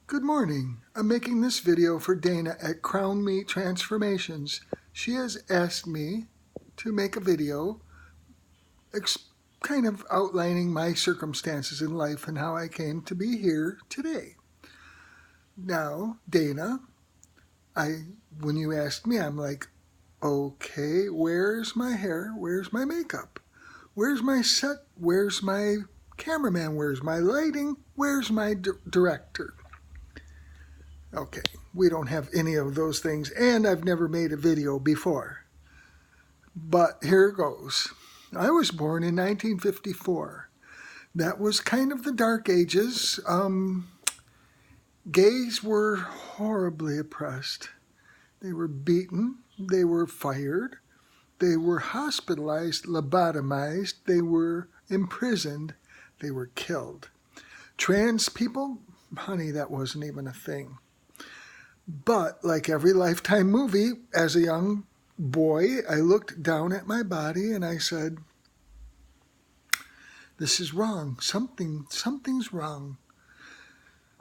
Good morning. I'm making this video for Dana at Crown Me Transformations. She has asked me to make a video kind of outlining my circumstances in life and how I came to be here today. Now, Dana, when you asked me, I'm like, okay, where's my hair? Where's my makeup? Where's my set? Where's my cameraman? Where's my lighting? Where's my director? Okay, we don't have any of those things, and I've never made a video before. But here it goes. I was born in 1954. That was kind of the dark ages. Gays were horribly oppressed. They were beaten, they were fired, they were hospitalized, lobotomized, they were imprisoned, they were killed. Trans people, honey, that wasn't even a thing. But like every Lifetime movie, as a young boy, I looked down at my body and I said, this is wrong. Something's wrong.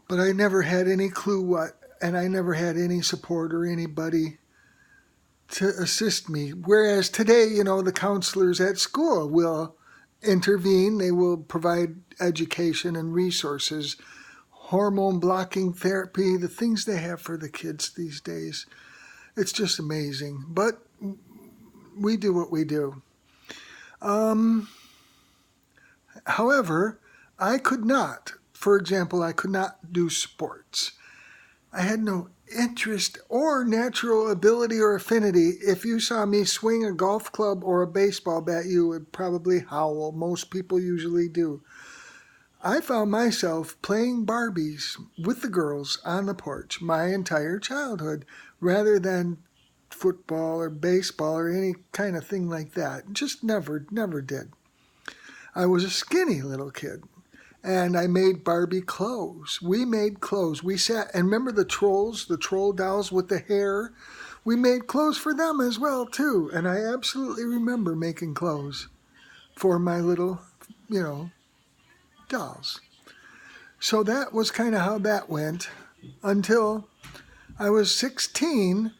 But I never had any clue what, and I never had any support or anybody to assist me. Whereas today, the counselors at school will intervene. They will provide education and resources, hormone blocking therapy, the things they have for the kids these days. It's just amazing. But we do what we do. However, I could not, for example, I could not do sports. I had no interest or natural ability or affinity. If you saw me swing a golf club or a baseball bat, you would probably howl. Most people usually do. I found myself playing Barbies with the girls on the porch my entire childhood, rather than football or baseball or any kind of thing like that. Just never did. I was a skinny little kid, and I made Barbie clothes. We made clothes. We sat, and remember the trolls, the troll dolls with the hair? We made clothes for them as well, too. And I absolutely remember making clothes for my little, dolls. So that was kind of how that went until I was 16.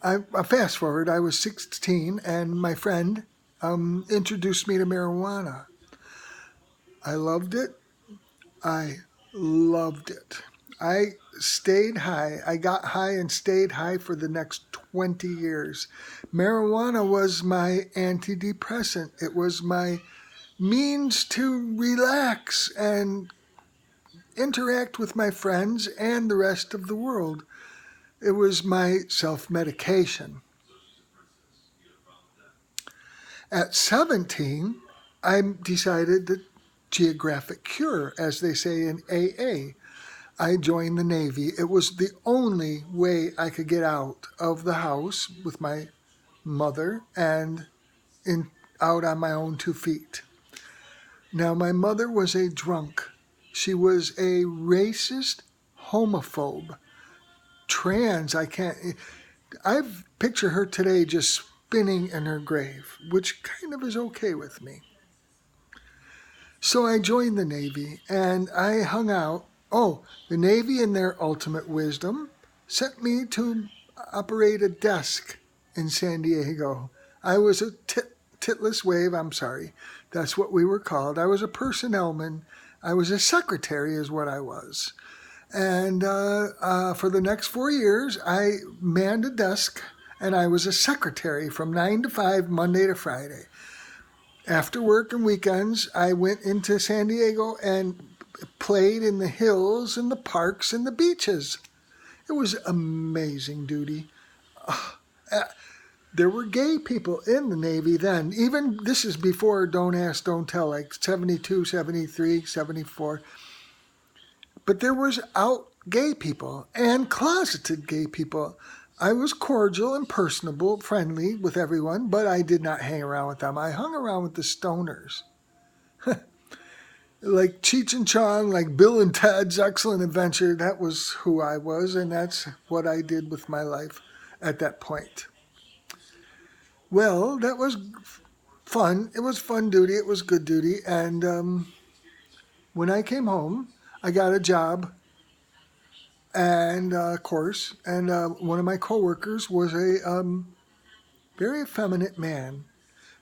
I fast forward, I was 16, and my friend introduced me to marijuana. I loved it. I loved it. I stayed high. I got high and stayed high for the next 20 years. Marijuana was my antidepressant. It was my means to relax and interact with my friends and the rest of the world. It was my self-medication. At 17, I decided the geographic cure, as they say in AA. I joined the Navy. It was the only way I could get out of the house with my mother and out on my own 2 feet. Now, my mother was a drunk. She was a racist, homophobe, trans. I picture her today just spinning in her grave, which kind of is okay with me. So I joined the Navy and I hung out. Oh, the Navy in their ultimate wisdom sent me to operate a desk in San Diego. I was a titless wave, I'm sorry. That's what we were called. I was a personnelman. I was a secretary is what I was. And for the next 4 years, I manned a desk and I was a secretary from 9 to 5, Monday to Friday. After work and weekends, I went into San Diego and played in the hills and the parks and the beaches. It was amazing duty. There were gay people in the Navy then. Even this is before Don't Ask, Don't Tell, like 72, 73, 74. But there was out gay people and closeted gay people. I was cordial and personable, friendly with everyone, but I did not hang around with them. I hung around with the stoners. Like Cheech and Chong, like Bill and Ted's Excellent Adventure, that was who I was, and that's what I did with my life at that point. Well, that was fun. It was fun duty. It was good duty. And when I came home, I got a job And of course, and one of my coworkers was a very effeminate man.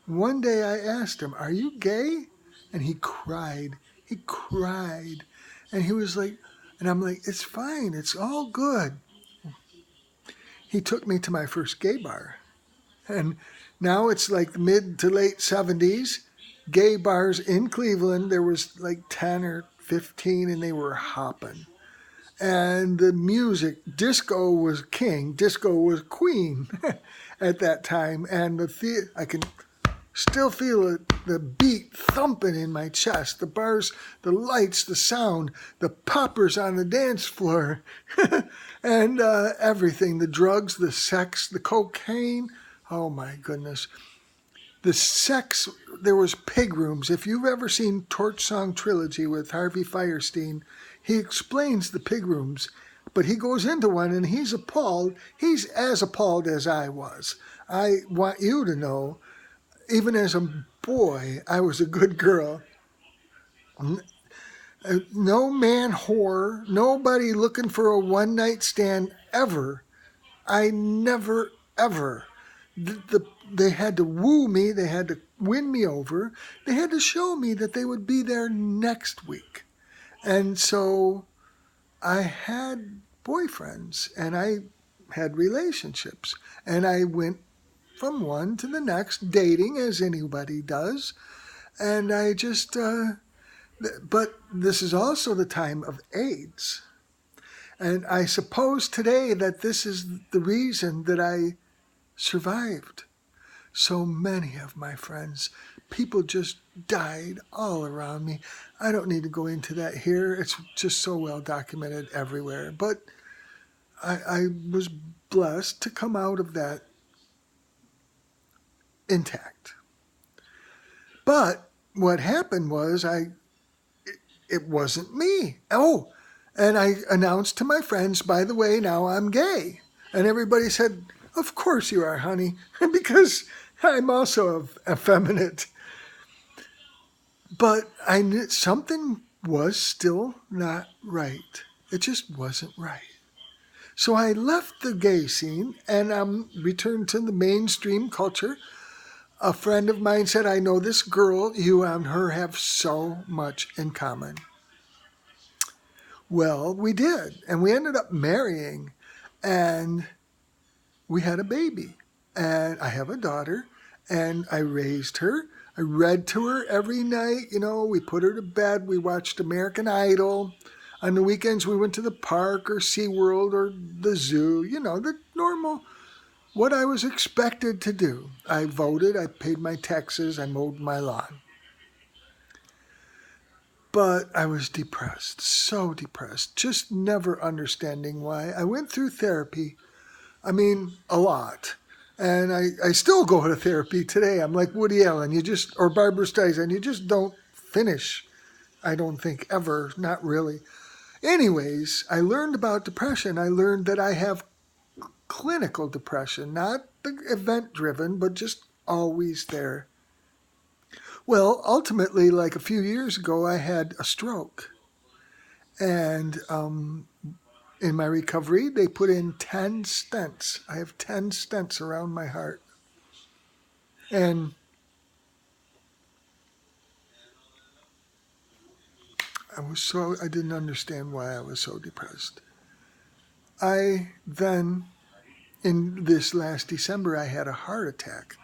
One day I asked him, "Are you gay?" And he cried. He cried. And he was like, and I'm like, "It's fine. It's all good." He took me to my first gay bar. And now it's like the mid to late 70s. Gay bars in Cleveland, there was like 10 or 15 and they were hopping. And the music, disco was king, disco was queen at that time. And I can still feel it, the beat thumping in my chest, the bars, the lights, the sound, the poppers on the dance floor, and everything, the drugs, the sex, the cocaine. Oh my goodness. The sex, there was pig rooms. If you've ever seen Torch Song Trilogy with Harvey Fierstein, he explains the pig rooms, but he goes into one and he's appalled. He's as appalled as I was. I want you to know, even as a boy, I was a good girl. No man whore, nobody looking for a one night stand ever. I never, ever. They had to woo me, they had to win me over, they had to show me that they would be there next week. And so I had boyfriends and I had relationships and I went from one to the next, dating as anybody does. And I just, but this is also the time of AIDS. And I suppose today that this is the reason that I survived. So many of my friends, people just died all around me. I don't need to go into that here. It's just so well documented everywhere. But I was blessed to come out of that intact. But what happened was it wasn't me. Oh, and I announced to my friends, by the way, now I'm gay. And everybody said, "Of course you are, honey," because I'm also effeminate. But I knew something was still not right. It just wasn't right. So I left the gay scene and returned to the mainstream culture. A friend of mine said, "I know this girl, you and her have so much in common." Well, we did. And we ended up marrying. And we had a baby. And I have a daughter. And I raised her. I read to her every night. You know, we put her to bed. We watched American Idol. On the weekends, we went to the park or SeaWorld or the zoo. You know, the normal, what I was expected to do. I voted. I paid my taxes. I mowed my lawn. But I was depressed, so depressed, just never understanding why. I went through therapy, I mean, a lot. And I still go to therapy today. I'm like Woody Allen, or Barbara Streisand, you just don't finish, I don't think, ever, not really. Anyways, I learned about depression. I learned that I have clinical depression, not the event-driven, but just always there. Well, ultimately, like a few years ago, I had a stroke. And in my recovery, they put in 10 stents. I have 10 stents around my heart. And I didn't understand why I was so depressed. I then, in this last December, I had a heart attack.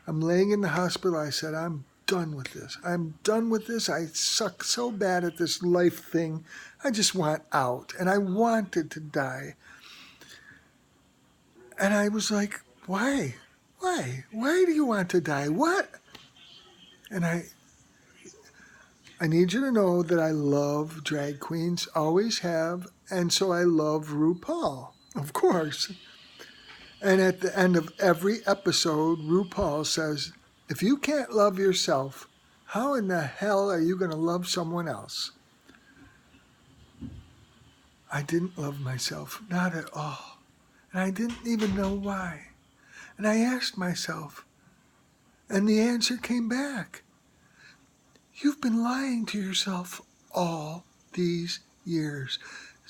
I'm laying in the hospital. I said, "I'm done with this. I'm done with this. I suck so bad at this life thing. I just want out." And I wanted to die. And I was like, "Why? Why? Why do you want to die? What?" And I need you to know that I love drag queens, always have, and so I love RuPaul, of course. And at the end of every episode, RuPaul says, "If you can't love yourself, how in the hell are you going to love someone else?" I didn't love myself, not at all. And I didn't even know why. And I asked myself, and the answer came back. You've been lying to yourself all these years.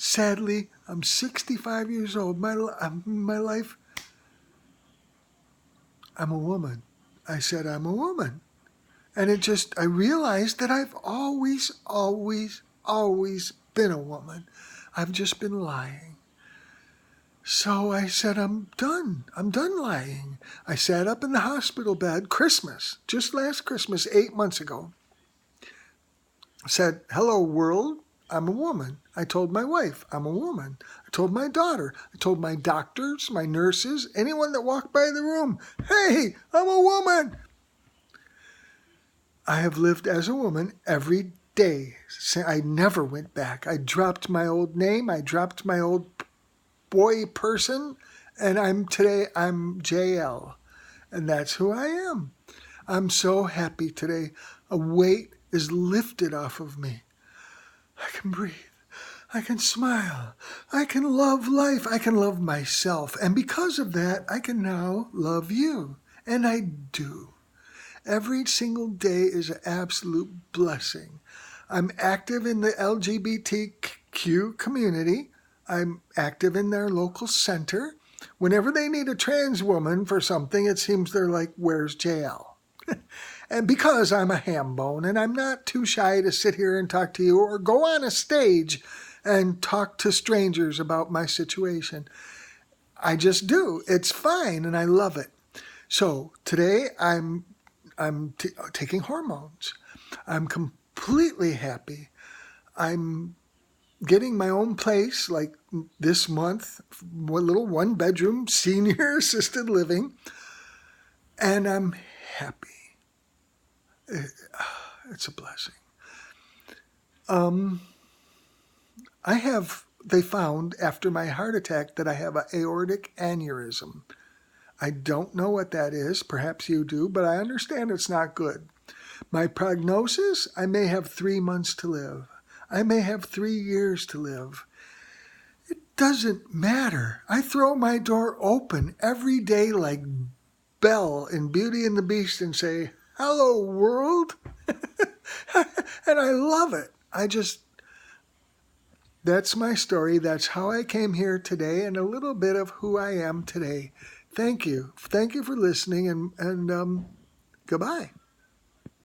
Sadly, I'm 65 years old. My life, I'm a woman. I said I'm a woman. And I realized that I've always, always, always been a woman. I've just been lying. So I said, I'm done. I'm done lying. I sat up in the hospital bed, Christmas, just last Christmas, 8 months ago. I said, hello, world. I'm a woman. I told my wife, I'm a woman. I told my daughter. I told my doctors, my nurses, anyone that walked by the room, hey, I'm a woman. I have lived as a woman every day. I never went back. I dropped my old name. I dropped my old boy person. And today I'm JL. And that's who I am. I'm so happy today. A weight is lifted off of me. I can breathe. I can smile. I can love life. I can love myself. And because of that, I can now love you. And I do. Every single day is an absolute blessing. I'm active in the LGBTQ community. I'm active in their local center. Whenever they need a trans woman for something, it seems they're like, where's JL? And because I'm a ham bone and I'm not too shy to sit here and talk to you or go on a stage and talk to strangers about my situation, I just do. It's fine and I love it. So today I'm taking hormones. I'm completely happy. I'm getting my own place like this month, a little one-bedroom senior assisted living, and I'm happy. It's a blessing. They found after my heart attack that I have an aortic aneurysm. I don't know what that is. Perhaps you do, but I understand it's not good. My prognosis, I may have 3 months to live. I may have 3 years to live. It doesn't matter. I throw my door open every day like Belle in Beauty and the Beast and say, hello, world. And I love it. That's my story. That's how I came here today and a little bit of who I am today. Thank you. Thank you for listening and goodbye.